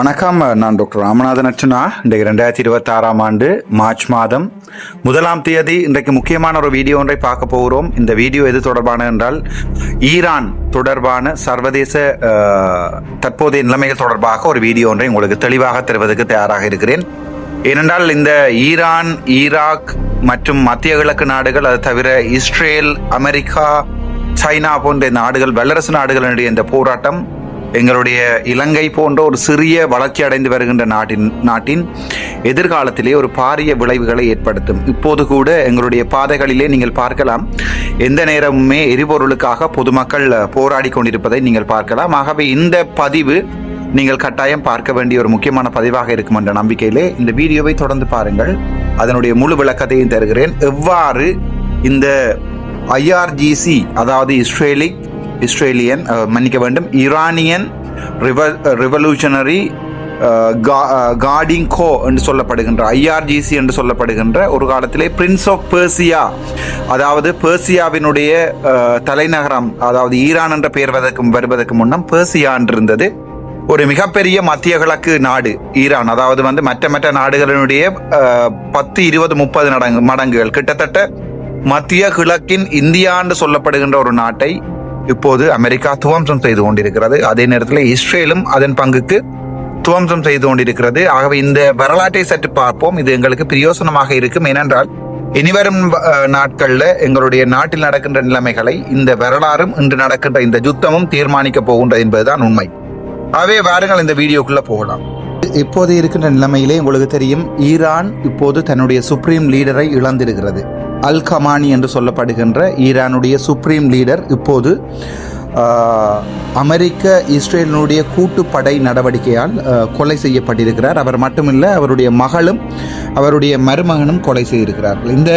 வணக்கம். நான் டாக்டர் ராமநாதன் அர்ச்சுனா. இன்றைக்கு 2026 ஆண்டு மார்ச் மாதம் 1ஆம் தேதி. இன்றைக்கு முக்கியமான ஒரு வீடியோ ஒன்றை பார்க்க போகிறோம். இந்த வீடியோ எது தொடர்பான என்றால் ஈரான் தொடர்பான சர்வதேச தற்போதைய நிலைமைகள் தொடர்பாக ஒரு வீடியோ ஒன்றை உங்களுக்கு தெளிவாக தருவதற்கு தயாராக இருக்கிறேன். ஏனென்றால் இந்த ஈரான், ஈராக் மற்றும் மத்திய கிழக்கு நாடுகள், அது தவிர இஸ்ரேல், அமெரிக்கா, சைனா போன்ற நாடுகள், வல்லரசு நாடுகளுடைய இந்த போராட்டம் எங்களுடைய இலங்கை போன்ற ஒரு சிறிய வளர்ச்சி அடைந்து வருகின்ற நாட்டின் எதிர்காலத்திலே ஒரு பாரிய விளைவுகளை ஏற்படுத்தும். இப்போது கூட எங்களுடைய பாதைகளிலே நீங்கள் பார்க்கலாம், எந்த நேரமுமே எரிபொருளுக்காக பொதுமக்கள் போராடி கொண்டிருப்பதை நீங்கள் பார்க்கலாம். ஆகவே இந்த பதிவு நீங்கள் கட்டாயம் பார்க்க வேண்டிய ஒரு முக்கியமான பதிவாக இருக்கும் என்ற நம்பிக்கையிலே இந்த வீடியோவை தொடர்ந்து பாருங்கள். அதனுடைய முழு விளக்கத்தையும் தருகிறேன். எவ்வாறு இந்த IRGC, அதாவது ஈரானியன் ரெவல்யூஷனரி கார்டிங் கோ என்று சொல்லப்படுகின்ற IRGC என்று சொல்லப்படுகின்ற ஒரு காலத்திலே பிரின்ஸ் ஆஃப் பெர்சியா, அதாவது பெர்சியாவினுடைய தலைநகரம், அதாவது ஈரான் என்ற பெயர் வருவதற்கு முன்னம் பெர்சியா இருந்தது. ஒரு மிகப்பெரிய மத்திய கிழக்கு நாடு ஈரான். அதாவது மற்ற நாடுகளினுடைய 10, 20, 30 மடங்குகள், கிட்டத்தட்ட மத்திய கிழக்கின் இந்தியா என்று சொல்லப்படுகின்ற ஒரு நாட்டை இப்போது அமெரிக்கா துவம்சம் செய்து கொண்டிருக்கிறது. அதே நேரத்தில் இஸ்ரேலும் அதன் பங்குக்கு துவம்சம் செய்து கொண்டிருக்கிறது. ஆகவே இந்த வரலாற்றை சற்று பார்ப்போம். இது எங்களுக்கு பிரயோசனமாக இருக்கும். ஏனென்றால் இனிவரும் நாட்களில் எங்களுடைய நாட்டில் நடக்கின்ற நிலைமைகளை இந்த வரலாறும் இன்று நடக்கின்ற இந்த யுத்தமும் தீர்மானிக்க போகின்றது என்பதுதான் உண்மை. ஆகவே வாருங்கள் இந்த வீடியோக்குள்ள போகலாம். இப்போது இருக்கின்ற நிலைமையிலே உங்களுக்கு தெரியும், ஈரான் இப்போது தன்னுடைய சுப்ரீம் லீடரை இழந்திருக்கிறது. அல் கமானி என்று சொல்லப்படுகின்ற ஈரானுடைய சுப்ரீம் லீடர் இப்போது அமெரிக்க இஸ்ரேலினுடைய கூட்டுப்படை நடவடிக்கையால் கொலை செய்யப்பட்டிருக்கிறார். அவர் மட்டுமில்லை, அவருடைய மகளும் அவருடைய மருமகனும் கொலை செய்திருக்கிறார்கள். இந்த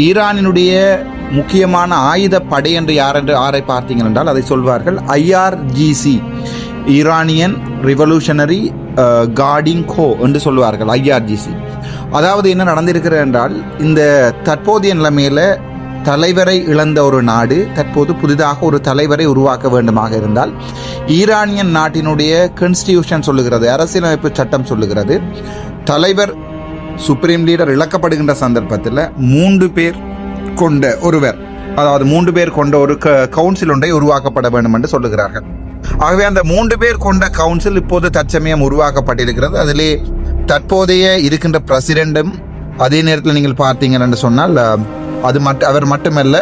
ஈரானினுடைய முக்கியமான ஆயுத படை என்று யாரை பார்த்தீங்க என்றால் அதை சொல்வார்கள் IRGC, ஈரானியன் ரெவல்யூஷனரி கார்டிங் கோ என்று சொல்வார்கள், IRGC. அதாவது என்ன நடந்திருக்கிறது என்றால், இந்த தற்போதைய நிலைமையில தலைவரை இழந்த ஒரு நாடு தற்போது புதிதாக ஒரு தலைவரை உருவாக்க வேண்டுமாக இருந்தால், ஈரானியன் நாட்டினுடைய கான்ஸ்டிடியூஷன் சொல்லுகிறது, அரசியலமைப்பு சட்டம் சொல்லுகிறது, தலைவர் சுப்ரீம் லீடர் இழக்கப்படுகின்ற சந்தர்ப்பத்தில் 3 பேர் கொண்ட ஒருவர், அதாவது 3 பேர் கொண்ட ஒரு கவுன்சில் ஒன்றை உருவாக்கப்பட வேண்டும் என்று சொல்லுகிறார்கள். ஆகவே அந்த 3 பேர் கொண்ட கவுன்சில் இப்போது தற்சமயம் உருவாக்கப்பட்டிருக்கிறது. அதிலே தற்போதைய இருக்கின்ற பிரசிடென்டும், அதே நேரத்தில் நீங்கள் பார்த்தீங்க என்று சொன்னால் அவர் மட்டுமல்ல,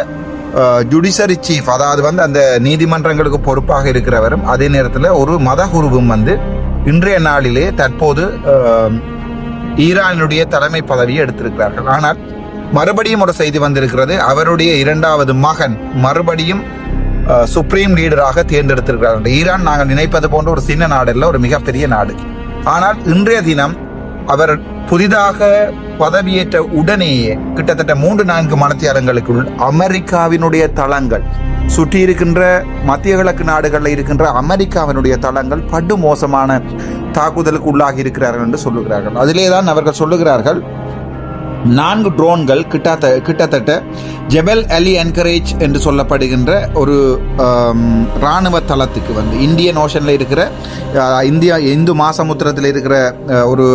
ஜுடிஷரி சீஃப், அதாவது அந்த நீதிமன்றங்களுக்கு பொறுப்பாக இருக்கிறவரும், அதே நேரத்தில் ஒரு மதகுருவும் இன்றைய நாளிலே தற்போது ஈரானுடைய தலைமை பதவியை எடுத்திருக்கிறார்கள். ஆனால் மறுபடியும் ஒரு செய்தி வந்திருக்கிறது, அவருடைய 2வது மகன் மறுபடியும் சுப்ரீம் லீடராக தேர்ந்தெடுத்திருக்கிறார்கள். ஈரான் நாங்கள் நினைப்பது போன்ற ஒரு சின்ன நாடு இல்லை, ஒரு மிகப்பெரிய நாடு. ஆனால் இன்றைய தினம் அவர் புதிதாக பதவியேற்ற உடனேயே கிட்டத்தட்ட 3-4 மணித்தியாலங்களுக்குள் அமெரிக்காவினுடைய தளங்கள், சுற்றி இருக்கின்ற மத்திய கிழக்கு நாடுகளில் இருக்கின்ற அமெரிக்காவினுடைய தளங்கள் படு மோசமான தாக்குதலுக்கு உள்ளாகி இருக்கிறார்கள் என்று சொல்லுகிறார்கள். அதிலே தான் அவர்கள் சொல்லுகிறார்கள், 4 ட்ரோன்கள் கிட்டத்தட்ட ஜெபல் அலி என்கரேஜ் என்று சொல்லப்படுகின்ற ஒரு இராணுவ தளத்துக்கு இந்தியன் ஓஷனில் இருக்கிற இந்து மாசமுத்திரத்தில் இருக்கிற ஒரு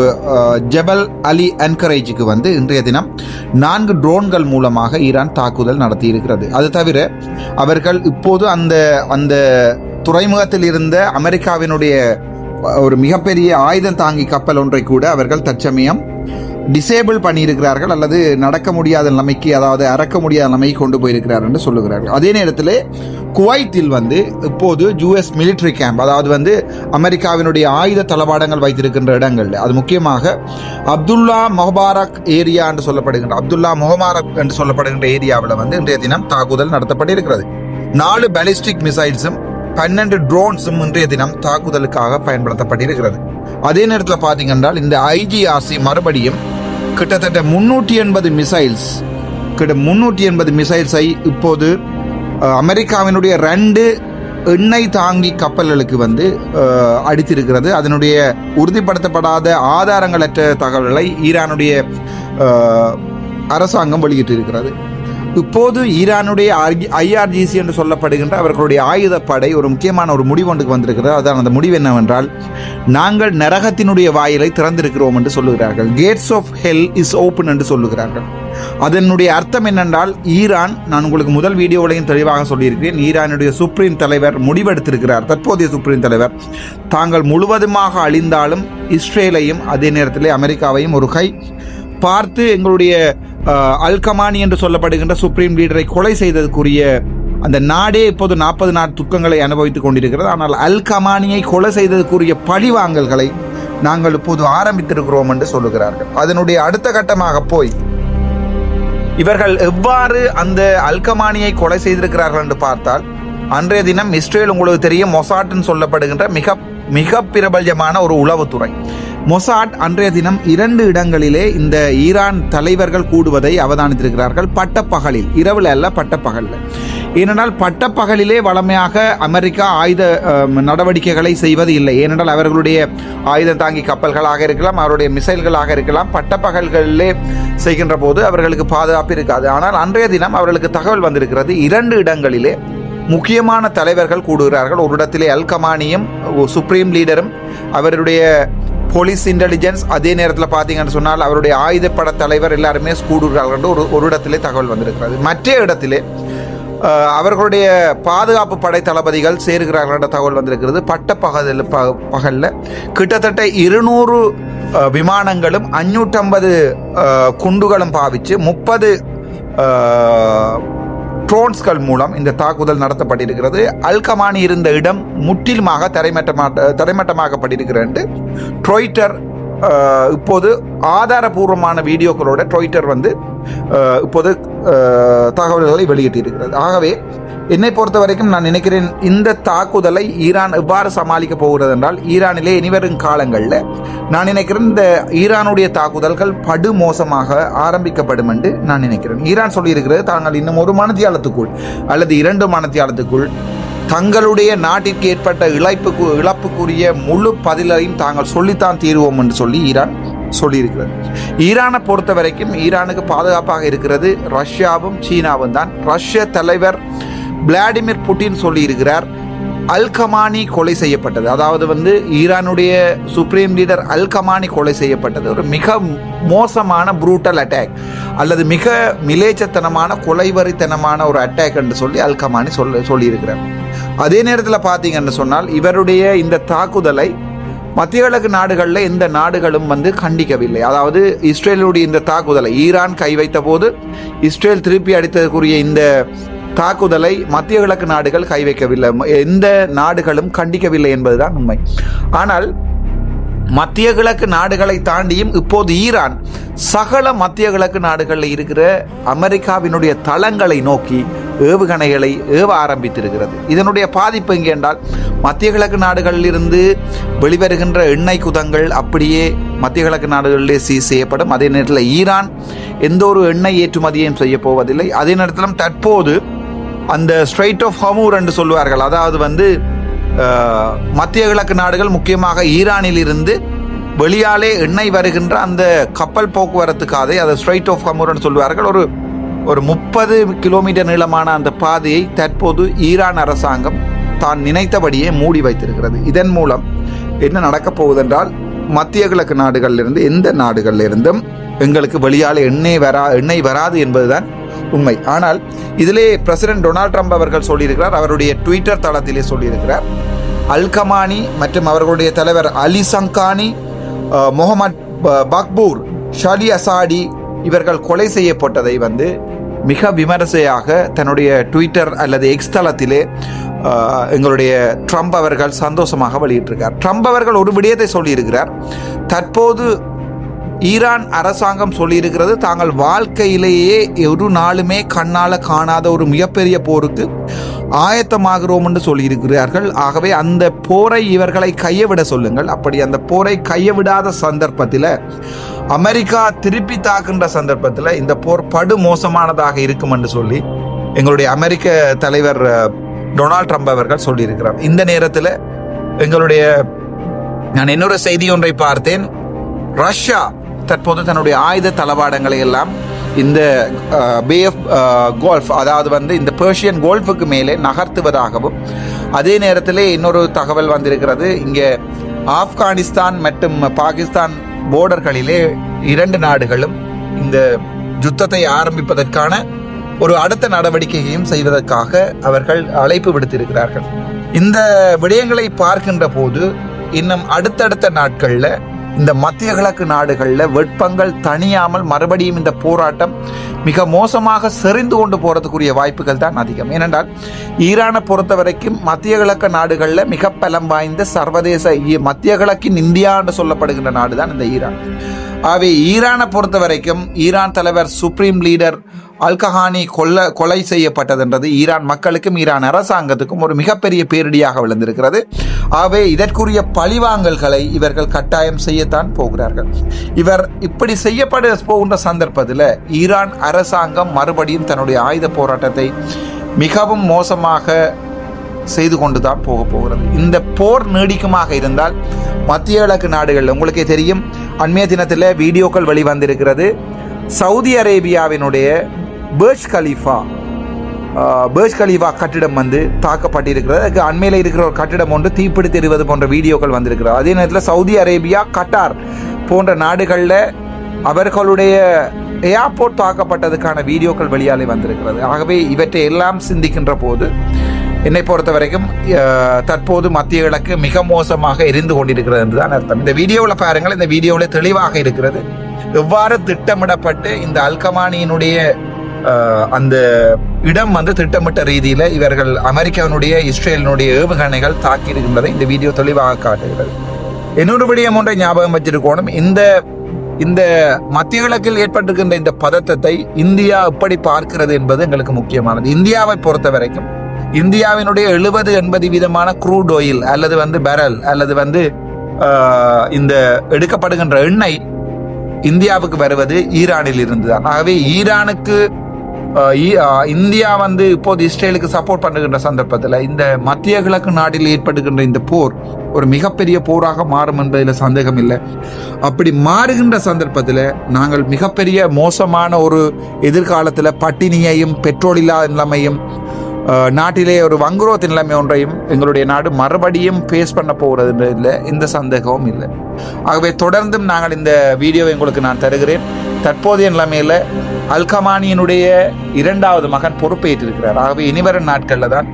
ஜெபல் அலி என்கரேஜுக்கு இன்றைய தினம் 4 ட்ரோன்கள் மூலமாக ஈரான் தாக்குதல் நடத்தி இருக்கிறது. அது தவிர அவர்கள் இப்போது அந்த துறைமுகத்தில் இருந்த அமெரிக்காவினுடைய ஒரு மிகப்பெரிய ஆயுதம் தாங்கி கப்பல் ஒன்றை கூட அவர்கள் தற்சமயம் டிசேபிள் பண்ணியிருக்கிறார்கள், அல்லது நடக்க முடியாத நிலைமைக்கு, அதாவது அறக்க முடியாத நிலைமைக்கு கொண்டு போயிருக்கிறார் என்று சொல்லுகிறார்கள். அதே நேரத்தில் குவைத்தில் இப்போது US மிலிட்ரி கேம்ப், அதாவது அமெரிக்காவினுடைய ஆயுத தளவாடங்கள் வைத்திருக்கின்ற இடங்கள், அது முக்கியமாக அப்துல்லா முபாரக் ஏரியா என்று சொல்லப்படுகின்ற ஏரியாவில் இன்றைய தினம் தாக்குதல் நடத்தப்பட்டிருக்கிறது. 4 பாலிஸ்டிக் மிசைல்ஸும் 12 ட்ரோன்ஸும் இன்றைய தினம் தாக்குதலுக்காக பயன்படுத்தப்பட்டிருக்கிறது. அதே நேரத்தில் பார்த்தீங்கன்னா இந்த IRGC மறுபடியும் கிட்டத்தட்ட 380 மிசைல்ஸை இப்போது அமெரிக்காவினுடைய 2 எண்ணெய் தாங்கி கப்பல்களுக்கு அடித்திருக்கிறது. அதனுடைய உறுதிப்படுத்தப்படாத ஆதாரங்களற்ற தகவல்களை ஈரானுடைய அரசாங்கம் வெளியிட்டிருக்கிறது. இப்போது ஈரானுடைய IRGC என்று சொல்லப்படுகின்ற அவர்களுடைய ஆயுதப்படை ஒரு முக்கியமான ஒரு முடிவு ஒன்றுக்கு வந்திருக்கிறது. அதான் அந்த முடிவு என்னவென்றால், நாங்கள் நரகத்தினுடைய வாயிலை திறந்திருக்கிறோம் என்று சொல்லுகிறார்கள். Gates of hell is open என்று சொல்லுகிறார்கள். அதனுடைய அர்த்தம் என்னென்றால், ஈரான், நான் உங்களுக்கு முதல் வீடியோவிலையும் தெளிவாக சொல்லியிருக்கிறேன், ஈரானுடைய சுப்ரீம் தலைவர் முடிவெடுத்திருக்கிறார். தற்போதைய சுப்ரீம் தலைவர் தாங்கள் முழுவதுமாக அழிந்தாலும் இஸ்ரேலையும் அதே நேரத்தில் அமெரிக்காவையும் ஒரு கை பார்த்து எங்களுடைய அல்கமானி என்று சொல்லப்படுகின்ற சுப்ரீம் லீடரை கொலை செய்ததற்குரிய அந்த நாடே இப்போது 40 நாள் துக்கங்களை அனுபவித்துக் கொண்டிருக்கிறது. ஆனால் அல்கமானியை கொலை செய்ததற்குரிய பழிவாங்கல்களை நாங்கள் இப்போது ஆரம்பித்திருக்கிறோம் என்று சொல்லுகிறார்கள். அதனுடைய அடுத்த கட்டமாக போய் இவர்கள் எவ்வாறு அந்த அல்கமானியை கொலை செய்திருக்கிறார்கள் என்று பார்த்தால், அன்றைய தினம் இஸ்ரேல், உங்களுக்கு தெரியும், மொசாட்னு சொல்லப்படுகின்ற மிக பிரபல்யமான ஒரு உளவுத்துறை. மொசாட் அன்றைய தினம் 2 இடங்களிலே இந்த ஈரான் தலைவர்கள் கூடுவதை அவதானித்திருக்கிறார்கள். பட்டப்பகலில், இரவில் அல்ல, பட்டப்பகலில். ஏனென்றால் பட்டப்பகலிலே வளமையாக அமெரிக்கா ஆயுத நடவடிக்கைகளை செய்வது இல்லை. ஏனென்றால் அவர்களுடைய ஆயுதம் தாங்கி கப்பல்களாக இருக்கலாம், அவருடைய மிசைல்களாக இருக்கலாம், பட்டப்பகல்களிலே செய்கின்ற போது அவர்களுக்கு பாதுகாப்பு இருக்காது. ஆனால் அன்றைய தினம் அவர்களுக்கு தகவல் வந்திருக்கிறது, 2 இடங்களிலே முக்கியமான தலைவர்கள் கூடுகிறார்கள். ஒரு இடத்திலே அல்கமானியும் சுப்ரீம் லீடரும் அவருடைய போலீஸ் இன்டெலிஜென்ஸ், அதே நேரத்தில் பார்த்தீங்கன்னு சொன்னால் அவருடைய ஆயுதப்பட தலைவர் எல்லாருமே கூடுகிறார்கள் என்று ஒரு இடத்திலே தகவல் வந்திருக்கிறது. மற்ற இடத்திலே அவர்களுடைய பாதுகாப்பு படை தளபதிகள் சேருகிறார்கள் என்ற தகவல் வந்திருக்கிறது. பகலில் கிட்டத்தட்ட 200 விமானங்களும் 550 குண்டுகளும் பாவித்து 30 ட்ரோன்ஸ்கள் மூலம் இந்த தாக்குதல் நடத்தப்பட்டிருக்கிறது. அல்கமானி இருந்த இடம் முற்றிலுமாக தரைமட்டமாக்கப்பட்டிருக்கிறது என்று ட்விட்டர் இப்போது ஆதாரபூர்வமான வீடியோக்களோட ட்விட்டர் இப்போது தகவல்களை வெளியிட்டிருக்கிறது. ஆகவே என்னை பொறுத்த வரைக்கும் நான் நினைக்கிறேன், இந்த தாக்குதலை ஈரான் எவ்வாறு சமாளிக்க போகிறது என்றால், ஈரானிலே இனிவரும் காலங்களில் நான் நினைக்கிறேன் இந்த ஈரானுடைய தாக்குதல்கள் படுமோசமாக ஆரம்பிக்கப்படும் என்று நான் நினைக்கிறேன். ஈரான் சொல்லியிருக்கிறது, தாங்கள் இன்னும் 1 மணித்தியாலத்துக்குள் அல்லது 2 மணித்தியாலத்துக்குள் தங்களுடைய நாட்டிற்கு ஏற்பட்ட இழப்புக்குரிய முழு பதிலையும் தாங்கள் சொல்லித்தான் தீருவோம் என்று சொல்லி ஈரான் சொல்லியிருக்கிறது. ஈரானை பொறுத்த வரைக்கும் ஈரானுக்கு பாதுகாப்பாக இருக்கிறது ரஷ்யாவும் சீனாவும் தான். ரஷ்ய தலைவர் விளாடிமிர் புட்டின் சொல்லியிருக்கிறார், அல்கமானி கொலை செய்யப்பட்டது, அதாவது ஈரானுடைய சுப்ரீம் லீடர் அல்கமானி கொலை செய்யப்பட்டது ஒரு மிக மோசமான ப்ரூட்டல் அட்டாக் அல்லது மிக மிலேச்சத்தனமான கொலைவரித்தனமான ஒரு அட்டாக் என்று சொல்லி அல்கமானி சொல்லியிருக்கிறார். அதே நேரத்தில் பார்த்தீங்கன்னு சொன்னால் இவருடைய இந்த தாக்குதலை மத்திய கிழக்கு நாடுகளில் எந்த நாடுகளும் கண்டிக்கவில்லை. அதாவது இஸ்ரேலுடைய இந்த தாக்குதலை ஈரான் கை வைத்த போது இஸ்ரேல் திருப்பி அடித்ததற்குரிய இந்த தாக்குதலை மத்திய கிழக்கு நாடுகள் கை வைக்கவில்லை, எந்த நாடுகளும் கண்டிக்கவில்லை என்பதுதான் உண்மை. ஆனால் மத்திய கிழக்கு நாடுகளை தாண்டியும் இப்போது ஈரான் சகல மத்திய கிழக்கு நாடுகளில் இருக்கிற அமெரிக்காவினுடைய தளங்களை நோக்கி ஏவுகணைகளை ஏவ ஆரம்பித்திருக்கிறது. இதனுடைய பாதிப்பு எங்கே என்றால், மத்திய கிழக்கு நாடுகளில் இருந்து வெளிவருகின்ற எண்ணெய் குதங்கள் அப்படியே மத்திய கிழக்கு நாடுகளிலே சீஸ் செய்யப்படும். அதே நேரத்தில் ஈரான் எந்த ஒரு எண்ணெய் ஏற்றுமதியையும் செய்ய போவதில்லை. அதே நேரத்தில் தற்போது அந்த ஸ்ட்ரெய்ட் ஆஃப் ஹமூர் என்று சொல்லுவார்கள், அதாவது மத்திய கிழக்கு நாடுகள் முக்கியமாக ஈரானில் இருந்து வெளியாலே எண்ணெய் வருகின்ற அந்த கப்பல் போக்குவரத்துக்காக அதை ஸ்ட்ரெய்ட் ஆஃப் ஹமூர் என்று சொல்வார்கள். ஒரு 30 கிலோமீட்டர் நீளமான அந்த பாதையை தற்போது ஈரான் அரசாங்கம் தான் நினைத்தபடியே மூடி வைத்திருக்கிறது. இதன் மூலம் என்ன நடக்கப் போவதென்றால், மத்திய கிழக்கு நாடுகளிலிருந்து எந்த நாடுகளிலிருந்தும் எங்களுக்கு வெளியாலே எண்ணெய் வராது என்பதுதான் உண்மை. ஆனால் இதிலே பிரசிடென்ட் டொனால்ட் ட்ரம்ப் அவர்கள் சொல்லியிருக்கிறார், அவருடைய ட்விட்டர் தளத்திலே சொல்லியிருக்கிறார், அல்கமானி மற்றும் அவர்களுடைய தலைவர் அலி சங்கானி, முகமது பக்பூர், ஷலி அசாடி இவர்கள் கொலை செய்யப்பட்டதை மிக விமர்சையாக தன்னுடைய ட்விட்டர் அல்லது எக்ஸ் தளத்திலே எங்களுடைய ட்ரம்ப் அவர்கள் சந்தோஷமாக வெளியிட்டிருக்கார். ட்ரம்ப் அவர்கள் ஒரு விடயத்தை சொல்லியிருக்கிறார், தற்போது ஈரான் அரசாங்கம் சொல்லியிருக்கிறது, தாங்கள் வாழ்க்கையிலேயே ஒரு நாளுமே கண்ணால் காணாத ஒரு மிகப்பெரிய போருக்கு ஆயத்தமாகிறோம் என்று சொல்லியிருக்கிறார்கள். ஆகவே அந்த போரை இவர்களை கையவிட சொல்லுங்கள். அப்படி அந்த போரை கையவிடாத சந்தர்ப்பத்தில், அமெரிக்கா திருப்பி தாக்குகின்ற சந்தர்ப்பத்தில் இந்த போர் படு மோசமானதாக இருக்கும் என்று சொல்லி எங்களுடைய அமெரிக்க தலைவர் டொனால்ட் ட்ரம்ப் அவர்கள் சொல்லியிருக்கிறார். இந்த நேரத்தில் நான் இன்னொரு செய்தி ஒன்றை பார்த்தேன், ரஷ்யா தற்போது தன்னுடைய ஆயுத தளவாடங்களை எல்லாம் இந்த பே ஆஃப் கோல்ஃப், அதாவது வந்து இந்த பெர்ஷியன் கோல்ஃபுக்கு மேலே நகர்த்துவதாகவும், அதே நேரத்தில் இன்னொரு தகவல் வந்திருக்கிறது. இங்கே ஆப்கானிஸ்தான் மற்றும் பாகிஸ்தான் போர்டர்களிலே 2 நாடுகளும் இந்த யுத்தத்தை ஆரம்பிப்பதற்கான ஒரு அடுத்த நடவடிக்கையையும் செய்வதற்காக அவர்கள் அழைப்பு விடுத்திருக்கிறார்கள். இந்த விடயங்களை பார்க்கின்ற போது இன்னும் அடுத்தடுத்த நாட்களில் இந்த மத்திய கிழக்கு நாடுகளில் வெட்பங்கள் தணியாமல் மறுபடியும் இந்த போராட்டம் மிக மோசமாக செறிந்து கொண்டு போறதுக்குரிய வாய்ப்புகள் தான் அதிகம். ஏனென்றால் ஈரானை பொறுத்த வரைக்கும் மத்திய கிழக்கு நாடுகளில் மிக பலம் வாய்ந்த சர்வதேச மத்திய கிழக்கின் இந்தியா என்று சொல்லப்படுகின்ற நாடு தான் இந்த ஈரான். ஆகவே ஈரானை பொறுத்த வரைக்கும் ஈரான் தலைவர் சுப்ரீம் லீடர் அல்கஹானி கொலை செய்யப்பட்டதுன்றது ஈரான் மக்களுக்கும் ஈரான் அரசாங்கத்துக்கும் ஒரு மிகப்பெரிய பேரிடியாக விழுந்திருக்கிறது. ஆகவே இதற்குரிய பழிவாங்கல்களை இவர்கள் கட்டாயம் செய்யத்தான் போகிறார்கள். இவர் இப்படி செய்யப்பட போகின்ற சந்தர்ப்பத்தில் ஈரான் அரசாங்கம் மறுபடியும் தன்னுடைய ஆயுத போராட்டத்தை மிகவும் மோசமாக செய்து கொண்டுதான் போகிறது. இந்த போர் நீடிக்குமாக இருந்தால் மத்திய கிழக்கு நாடுகள், உங்களுக்கே தெரியும், அண்மைய தினத்தில் வீடியோக்கள் வெளிவந்திருக்கிறது. சவுதி அரேபியாவினுடைய பர்ஜ் கலீஃபா கட்டிடம் வந்து தாக்கப்பட்டிருக்கிறது. அதுக்கு அண்மையில் இருக்கிற ஒரு கட்டிடம் ஒன்று தீப்பிடித்து எறிவது போன்ற வீடியோக்கள் வந்திருக்கிறது. அதே நேரத்தில் சவுதி அரேபியா, கட்டார் போன்ற நாடுகளில் அவர்களுடைய ஏர்போர்ட் தாக்கப்பட்டதுக்கான வீடியோக்கள் வெளியாலே வந்திருக்கிறது. ஆகவே இவற்றை எல்லாம் சிந்திக்கின்ற போது என்னை பொறுத்த வரைக்கும் தற்போது மத்திய கிழக்கு மிக மோசமாக எரிந்து கொண்டிருக்கிறது என்றுதான் அர்த்தம். இந்த வீடியோவில் பாருங்கள், இந்த வீடியோவில் தெளிவாக இருக்கிறது எவ்வாறு திட்டமிடப்பட்டு இந்த அல்கமானியினுடைய அந்த இடம் வந்து திட்டமிட்ட ரீதியில் இவர்கள் அமெரிக்காவினுடைய இஸ்ரேலினுடைய ஏவுகணைகள் தாக்கி இருக்கின்றதை இந்த வீடியோ தெளிவாக காட்டுகிறது. இன்னொரு விடயம் ஒன்றை ஞாபகம் வச்சிருக்கணும். இந்த மத்திய கிழக்கில் ஏற்பட்டிருக்கின்ற இந்த பதட்டத்தை இந்தியா எப்படி பார்க்கிறது என்பது எங்களுக்கு முக்கியமானது. இந்தியாவை பொறுத்த வரைக்கும் இந்தியாவினுடைய 70-80% க்ரூட் ஆயில் அல்லது வந்து பெரல் அல்லது வந்து இந்த எடுக்கப்படுகின்ற எண்ணெய் இந்தியாவுக்கு வருவது ஈரானில் இருந்துதான். ஆகவே ஈரானுக்கு இந்தியா வந்து இப்போது இஸ்ரேலுக்கு சப்போர்ட் பண்ணுகின்ற சந்தர்ப்பத்தில் இந்த மத்திய கிழக்கு நாட்டில் ஏற்படுகின்ற இந்த போர் ஒரு மிகப்பெரிய போராக மாறும் என்பதில் சந்தேகம் இல்லை. அப்படி மாறுகின்ற சந்தர்ப்பத்தில் நாங்கள் மிகப்பெரிய மோசமான ஒரு எதிர்காலத்தில் பட்டினியையும் பெட்ரோல் இல்லாத நிலைமையும் நாட்டிலே ஒரு வங்குரோத்து நிலைமை ஒன்றையும் எங்களுடைய நாடு மறுபடியும் ஃபேஸ் பண்ண போகிறது இல்லை, எந்த சந்தேகமும் இல்லை. ஆகவே தொடர்ந்தும் நாங்கள் இந்த வீடியோவை உங்களுக்கு நான் தருகிறேன். தற்போதைய நிலைமையில் அல்கமானியினுடைய 2வது மகன் பொறுப்பேற்றிருக்கிறார். ஆகவே இனிவரும் நாட்களில் தான்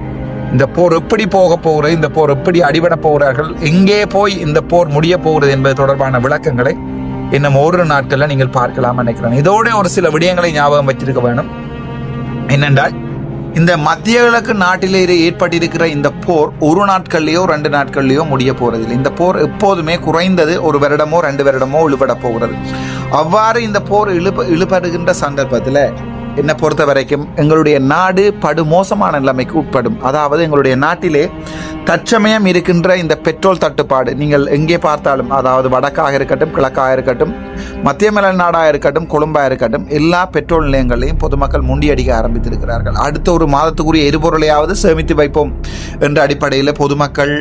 இந்த போர் எப்படி போக போகிறது, இந்த போர் எப்படி அடிபட போகிறார்கள், எங்கே போய் இந்த போர் முடிய போகிறது என்பது தொடர்பான விளக்கங்களை இன்னும் ஒரு நாட்களில் நீங்கள் பார்க்கலாம் நினைக்கிறேன். இதோட ஒரு சில விடயங்களை ஞாபகம் வச்சிருக்க வேணும். என்னென்றால் இந்த மத்திய கிழக்கு நாட்டிலே ஏற்பட்டிருக்கிற இந்த போர் 1 நாட்கள்லையோ 2 நாட்கள்லையோ முடிய போறதில்லை. இந்த போர் எப்போதுமே குறைந்தது 1 வருடமோ 2 வருடமோ இழுபட போகிறது. அவ்வாறு இந்த போர் இழுபடுகின்ற சந்தர்ப்பத்தில் என்னை பொறுத்த வரைக்கும் எங்களுடைய நாடு படுமோசமான நிலைமைக்கு உட்படும். அதாவது எங்களுடைய நாட்டிலே தற்சமயம் இருக்கின்ற இந்த பெட்ரோல் தட்டுப்பாடு நீங்கள் எங்கே பார்த்தாலும், அதாவது வடக்காக இருக்கட்டும், கிழக்காக இருக்கட்டும், மத்திய மலைநாடாக இருக்கட்டும், கொழும்பாக இருக்கட்டும், எல்லா பெட்ரோல் நிலையங்களையும் பொதுமக்கள் முண்டியடிக்க ஆரம்பித்திருக்கிறார்கள். அடுத்த ஒரு மாதத்துக்குரிய எரிபொருளையாவது சேமித்து வைப்போம் என்ற அடிப்படையில் பொதுமக்கள்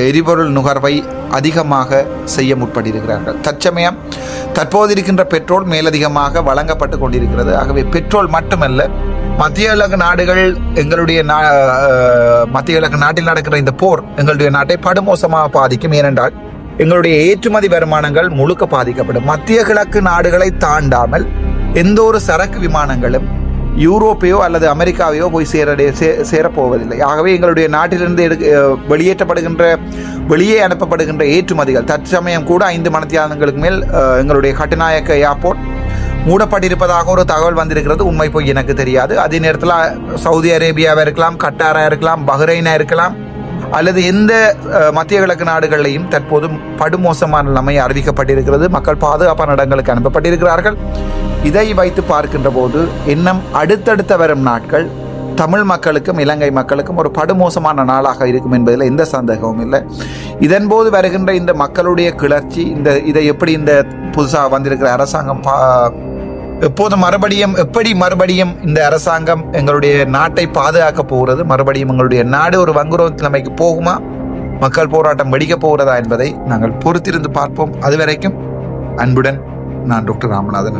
எரிபொருள் நுகர்வை அதிகமாக செய்ய முற்பட்டிருக்கிறார்கள். தற்சமயம் தற்போது இருக்கின்ற பெட்ரோல் மேலதிகமாக வழங்கப்பட்டு கொண்டிருக்கிறது. ஆகவே பெட்ரோல் மட்டுமல்ல, மத்திய கிழக்கு நாடுகள் எங்களுடைய மத்திய கிழக்கு நாட்டில் நடக்கிற இந்த போர் எங்களுடைய நாட்டை படுமோசமாக பாதிக்கும். ஏனென்றால் எங்களுடைய ஏற்றுமதி வருமானங்கள் முழுக்க பாதிக்கப்படும். மத்திய கிழக்கு நாடுகளை தாண்டாமல் எந்த ஒரு சரக்கு விமானங்களும் யூரோப்பையோ அல்லது அமெரிக்காவையோ போய் சேரப்போவதில்லை. ஆகவே எங்களுடைய நாட்டிலிருந்து வெளியே அனுப்பப்படுகின்ற ஏற்றுமதிகள் தற்சமயம் கூட 5 மணித்தியாலங்களுக்கு மேல் எங்களுடைய கட்டுநாயக்க ஏர்போர்ட் மூடப்பட்டிருப்பதாக ஒரு தகவல் வந்திருக்கிறது. உண்மை போய் எனக்கு தெரியாது. அதே நேரத்தில் சவுதி அரேபியாவாக இருக்கலாம், கட்டாராக இருக்கலாம், பஹ்ரைனாக இருக்கலாம், அல்லது எந்த மத்திய கிழக்கு நாடுகளிலையும் தற்போது படுமோசமான நிலைமை அறிவிக்கப்பட்டிருக்கிறது. மக்கள் பாதுகாப்பான இடங்களுக்கு அனுப்பப்பட்டிருக்கிறார்கள். இதை வைத்து பார்க்கின்ற போது இன்னும் அடுத்தடுத்த வரும் நாட்கள் தமிழ் மக்களுக்கும் இலங்கை மக்களுக்கும் ஒரு படுமோசமான நாளாக இருக்கும் என்பதில் எந்த சந்தேகமும் இல்லை. இதன்போது வருகின்ற இந்த மக்களுடைய கிளர்ச்சி, இதை எப்படி இந்த புதுசாக வந்திருக்கிற அரசாங்கம் எப்போது மறுபடியும் இந்த அரசாங்கம் எங்களுடைய நாட்டை பாதுகாக்க போகிறது, மறுபடியும் எங்களுடைய நாடு ஒரு வங்குரோத் நிலைமைக்கு போகுமா, மக்கள் போராட்டம் வெடிக்க போகிறதா என்பதை நாங்கள் பொறுத்திருந்து பார்ப்போம். அதுவரைக்கும் அன்புடன் நான் டாக்டர் ராமநாதன்.